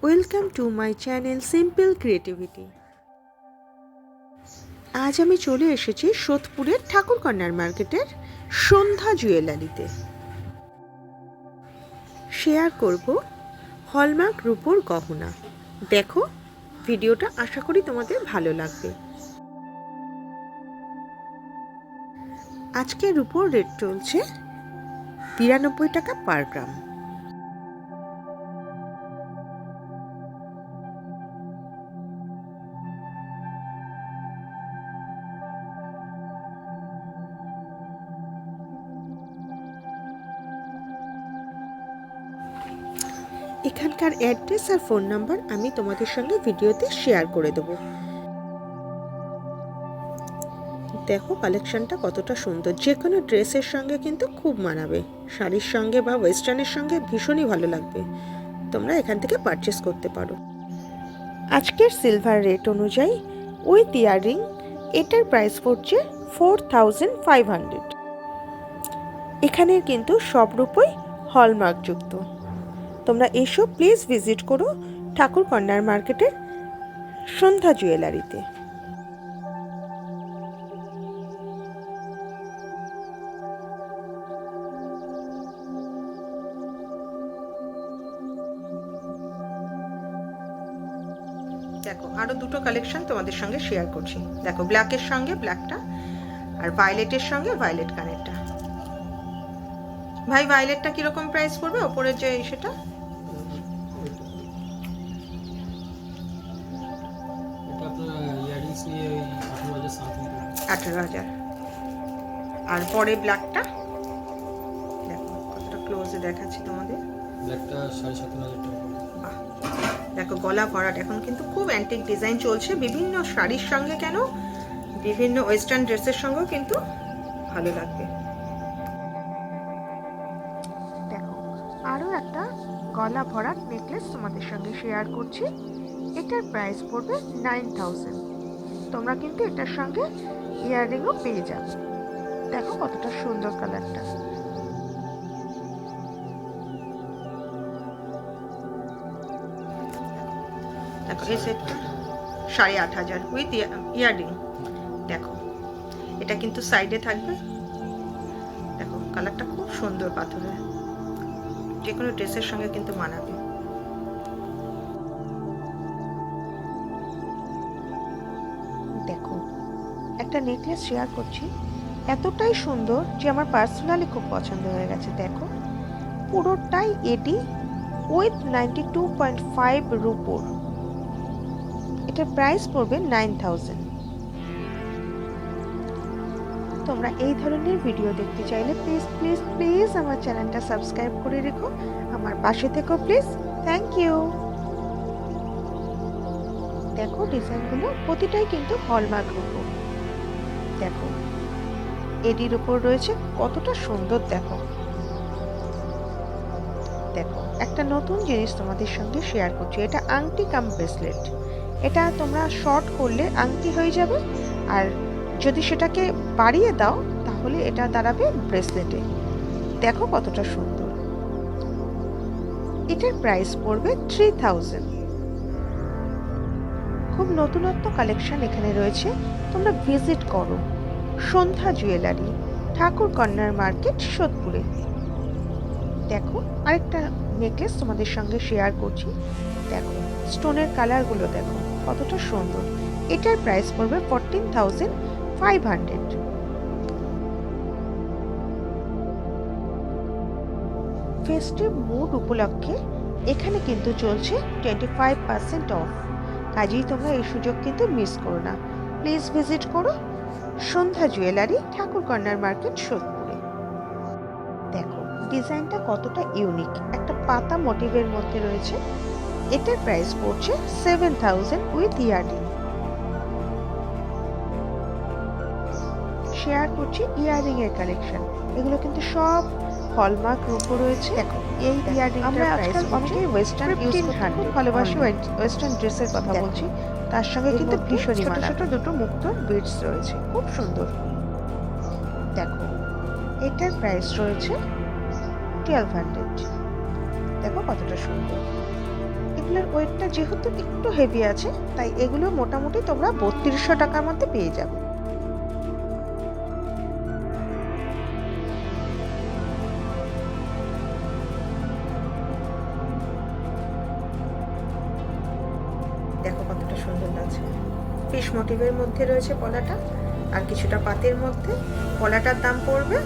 Welcome to my channel simple creativity. আজ আমি চলে এসেছি সোদপুরের ঠাকুর কর্নার মার্কেটের সন্ধ্যা জুয়েলারিতে। শেয়ার করব হলমার্ক রূপোর গহনা। দেখো ভিডিওটা, আশা করি তোমাদের ভালো লাগবে। আজকে রূপোর রেট চলছে 92 টাকা পার গ্রাম। এখানকার অ্যাড্রেস আর ফোন নাম্বার আমি তোমাদের সঙ্গে ভিডিওতে শেয়ার করে দেবো। দেখো কালেকশনটা কতটা সুন্দর, যে কোনো ড্রেসের সঙ্গে কিন্তু খুব মানাবে, শাড়ির সঙ্গে বা ওয়েস্টার্নের সঙ্গে ভীষণই ভালো লাগবে। তোমরা এখান থেকে পারচেস করতে পারো। আজকের সিলভার রেট অনুযায়ী উইথ ইয়াররিং এটার প্রাইস পড়ছে 4500। এখানের কিন্তু সব রূপই হলমার্কযুক্ত। তোমরা এসো, প্লিজ ভিজিট করো ঠাকুর কর্নার মার্কেটের সন্ধ্যা জুয়েলারিতে। দেখো আরো দুটো কালেকশন তোমাদের সঙ্গে শেয়ার করছি। দেখো ব্ল্যাকের সঙ্গে ব্ল্যাকটা আর ভায়োলেটের সঙ্গে ভায়োলেট কানেরটা। ভাই ভায়োলেটটা কিরকম প্রাইস পড়বে? ওপরের যে সেটা 18,000। আর পরে ব্ল্যাকটা দেখো কতটা ক্লোজে দেখাচ্ছি তোমাদের। ব্ল্যাকটা 17,500 টাকা। দেখো গলা ভরাট, এখন কিন্তু খুব অ্যান্টিক ডিজাইন চলছে, বিভিন্ন শাড়ির সঙ্গে কেন বিভিন্ন ওয়েস্টার্ন ড্রেসের সঙ্গেও কিন্তু ভালো লাগবে। দেখো আরও একটা গলা ভরাট নেকলেস তোমাদের সঙ্গে শেয়ার করছি। এটার প্রাইস পড়বে 9000। তোমরা কিন্তু এটার সঙ্গে ইয়াররিংও পেয়ে যাবে। দেখো কতটা সুন্দর কালারটা। দেখো এই সেটটা 8500 উইথ ইয়াররিং। দেখো এটা কিন্তু সাইডে থাকবে। দেখো কালারটা খুব সুন্দর পাথরের, যে কোনো ড্রেসের সঙ্গে কিন্তু মানাবে। দেখো একটা নেকলেস শেয়ার করছি, এতটাই সুন্দর যে আমার পার্সোনালি খুব পছন্দ হয়ে গেছে। দেখো পুরোটাই এডি উইথ 92.5 রুপোর। এটার প্রাইস পড়বে 9000। তোমরা এই ধরনের ভিডিও দেখতে চাইলে প্লিজ প্লিজ প্লিজ আমার চ্যানেলটা সাবস্ক্রাইব করে রেখো, আমার পাশে থেকো প্লিজ। Thank you. দেখো ডিজাইনগুলো প্রতিটাই কিন্তু হলমার্ক রূপো। দেখো এডির উপর রয়েছে, কতটা সুন্দর। দেখো দেখো একটা নতুন জিনিস তোমাদের সঙ্গে শেয়ার করছি। এটা আংটি কাম ব্রেসলেট। এটা তোমরা শর্ট করলে আংটি হয়ে যাবে, আর যদি সেটাকে বাড়িয়ে দাও তাহলে এটা দাঁড়াবে ব্রেসলেটে। দেখো কতটা সুন্দর। এটার প্রাইস পড়বে 3000। খুব নতুনত্ব কালেকশন এখানে রয়েছে, তোমরা ভিজিট করো সন্ধ্যা জুয়েলারি, ঠাকুর কর্নার মার্কেট, সোদপুরে। দেখো আরেকটা নেকলেস তোমাদের সঙ্গে শেয়ার করছি। দেখো স্টোনের কালারগুলো দেখো কতটা সুন্দর। এটার প্রাইস পড়বে 14,500। ফেস্টিভ মুড উপলক্ষে এখানে কিন্তু চলছে 25% অফ। কাজেই তোমরা এই সুযোগ কিন্তু মিস করো না। প্লিজ ভিজিট করো সন্ধ্যা জুয়েলারি, ঠাকুর কর্নার মার্কেট, সোদপুরে। দেখো ডিজাইনটা কতটা ইউনিক, একটা পাতা মোটিভের মধ্যে রয়েছে। এটার প্রাইস পড়ছে 7000 উইথ ইয়াররিং। শেয়ার করছি ইয়াররিং এর কালেকশন। এগুলো কিন্তু সব হলমার্ক রূপো রয়েছে। দেখো এই ইয়াররিং আমরা আজকাল অনেকেই ওয়েস্টার্ন ইউজ করতে খুব ভালোবাসি, ওয়েস্টার্ন ড্রেসের কথা বলছি। তার সঙ্গে কিন্তু ভীষণই ছোট ছোট দুটো মুক্তোর বিডস রয়েছে, খুব সুন্দর। দেখো এটার প্রাইস রয়েছে 1200। দেখো কতটা সুন্দর। এগুলোর ওয়েটটা যেহেতু একটু হেভি আছে, তাই এগুলো মোটামুটি তোমরা 3200 টাকার মধ্যে পেয়ে যাবে। দেখো কতটা সুন্দর লাগছে। ফিশ মোটিভের মধ্যে রয়েছে পলাটা, আর কিছুটা পাতের মধ্যে। পলাটার দাম পড়বে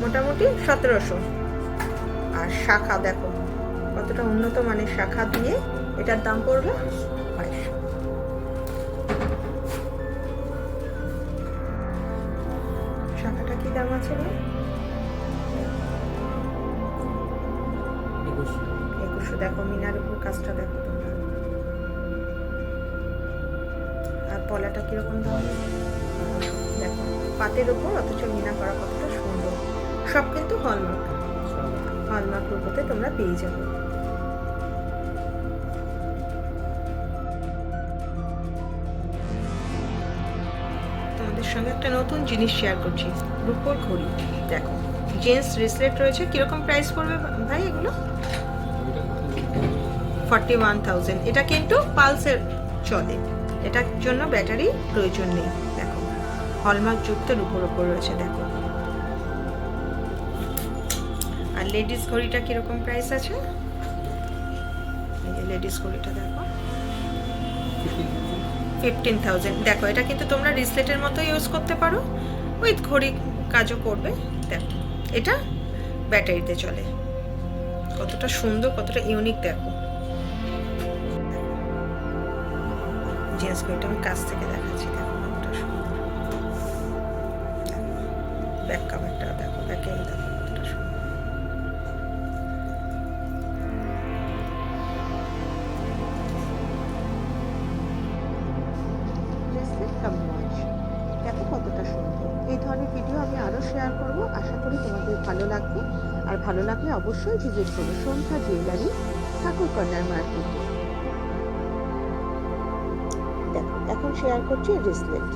মোটামুটি 1700। আর শাখা দেখো কতটা উন্নত মানের শাখা দিয়ে এটার দাম পড়বে 2200। শাখাটা কি দাম আছে ভাই? 2100। দেখো মিনার উপর কাজটা দেখো তোমরা। আর পলাটা কিরকম দাম? দেখো পাতের উপর অথচ মিনা করা কতটা সুন্দর। সব কিন্তু হলমার্ক রূপতে তোমরা পেয়ে যাবে। তোমাদের সঙ্গে একটা নতুন জিনিস শেয়ার করছি, রূপোর ঘড়ি। দেখো জেন্টস ব্রেসলেট রয়েছে, কিরকম প্রাইস পড়বে ভাই এগুলো? 41,000। এটা কিন্তু পালসের চলে, এটার জন্য ব্যাটারি প্রয়োজন নেই। দেখো হলমার্ক যুক্ত রূপোর ওপর রয়েছে। দেখো আর লেডিস ঘড়িটা কিরকম প্রাইস আছে? এই যে লেডিস ঘড়িটা দেখো 15,000। দেখো এটা কিন্তু তোমরা রিসলেটের মতো ইউজ করতে পারো, উইথ ঘড়ি কাজও করবে। দেখো এটা ব্যাটারিতে চলে, কতটা সুন্দর, কতটা ইউনিক। দেখো জেন্টস ঘড়িটা আমি কাছ থেকে দেখাচ্ছি। দেখো কতটা সুন্দর। ব্যাক কাভারটা দেখো, ব্যাকে দেখো কতটা সুন্দর। দেখো কতটা সুন্দর। এই ধরনের ভিডিও আমি আরো শেয়ার করব, আশা করি তোমাদের ভালো লাগবে। আর ভালো লাগলে অবশ্যই ভিজিট করো সন্ধ্যা জুয়েলারি, ঠাকুর কর্নার মার্কেটে। দেখো এখন শেয়ার করছি রিসলেট।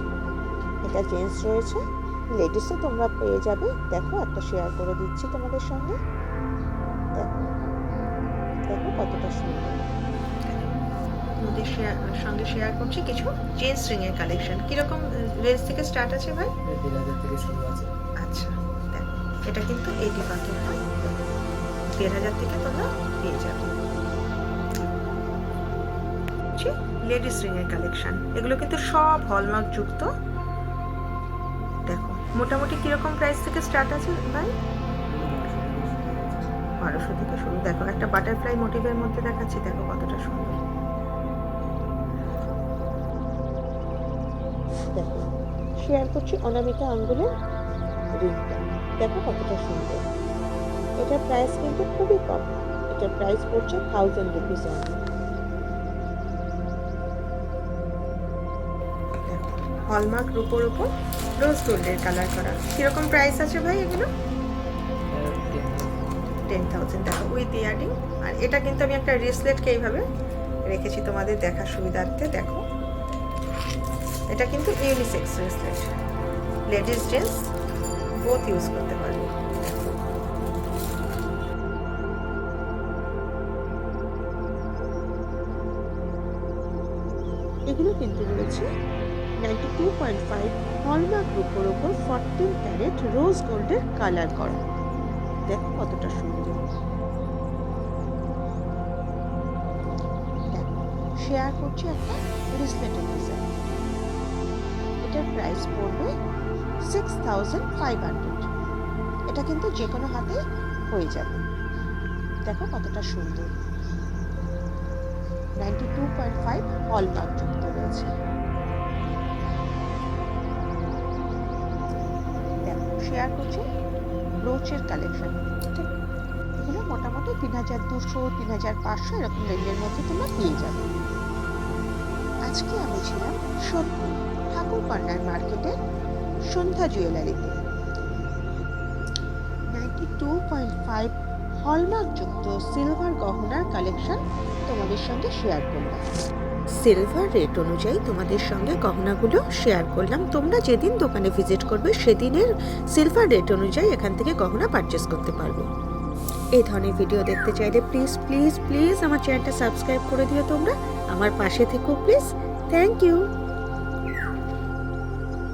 এটা জেন্টস রয়েছে, লেডিসও তোমরা পেয়ে যাবে। দেখো একটা শেয়ার করে দিচ্ছি তোমাদের সঙ্গে। দেখো দেখো কতটা সুন্দর। তোমাদের সঙ্গে শেয়ার করছি কিছু জেন্টস রিং এর কালেকশন। কিরকম রেঞ্জ থেকে স্টার্ট আছে ভাই? 3000 থেকে শুরু আছে। আচ্ছা দেখো এটা কিন্তু 80 পাথর, 1000 থেকে তোমরা পেয়ে যাবে। লেডিস রিং এর কালেকশন, এগুলো কিন্তু সব হলমার্ক যুক্ত। দেখো মোটামুটি কিরকম প্রাইস থেকে স্টার্ট আছে ভাই? 1200 থেকে শুরু। দেখো একটা বাটারফ্লাই মোটিভের মধ্যে দেখাচ্ছি, দেখো কতটা সুন্দর। দেখো শেয়ার করছি অনামিকা আঙ্গুলের রিংটা। দেখো কতটা সুন্দর। এটার প্রাইস কিন্তু খুবই কম, এটার প্রাইস পড়ছে 1000 রুপিস অনলি। হলমার্ক রূপোর উপর রোজ গোল্ডের কালার করা। কিরকম প্রাইস আছে ভাই এগুলো? 10,000। দেখো উইথ ইয়ারিং। আর এটা কিন্তু আমি একটা রিসলেটকে এইভাবে রেখেছি তোমাদের দেখার সুবিধার্থে। দেখো এটা কিন্তু unisex রিসলেট, ladies gents both use করতে পারবে। এগুলো কিন্তু রয়েছে 92.5 হলমার্ক রূপোর ওপর 14 ক্যারেট রোজ গোল্ডের কালার করা। দেখো কতটা সুন্দর। শেয়ার করছি একটা রিসলেটের ডিজাইন। এটার প্রাইস পড়বে 6500। এটা কিন্তু যে কোনো হাতে হয়ে যাবে। দেখো কতটা সুন্দর। 92.5 হলমার্ক যুক্ত রয়েছে। দেখো শেয়ার করছি ব্রোচের কালেকশন। এগুলো মোটামুটি 3200, 3500 এরকম রেঞ্জের মধ্যে তোমরা পেয়ে যাবে। আজকে আমি ছিলাম সোদপুর ঠাকুর কর্নার মার্কেটে সন্ধ্যা জুয়েলারিতে। 92.5 হলমার্ক যুক্ত সিলভার গহনার কালেকশন তোমাদের সঙ্গে শেয়ার করলাম। সিলভার রেট অনুযায়ী তোমাদের সঙ্গে গহনাগুলো শেয়ার করলাম। তোমরা যেদিন দোকানে ভিজিট করবে সেদিনের সিলভার রেট অনুযায়ী এখান থেকে গহনা পারচেস করতে পারবে। এই ধরনের ভিডিও দেখতে চাইলে প্লিজ প্লিজ প্লিজ আমার চ্যানেলটা সাবস্ক্রাইব করে দিও তোমরা, আমার পাশে থেকো প্লিজ। Thank you.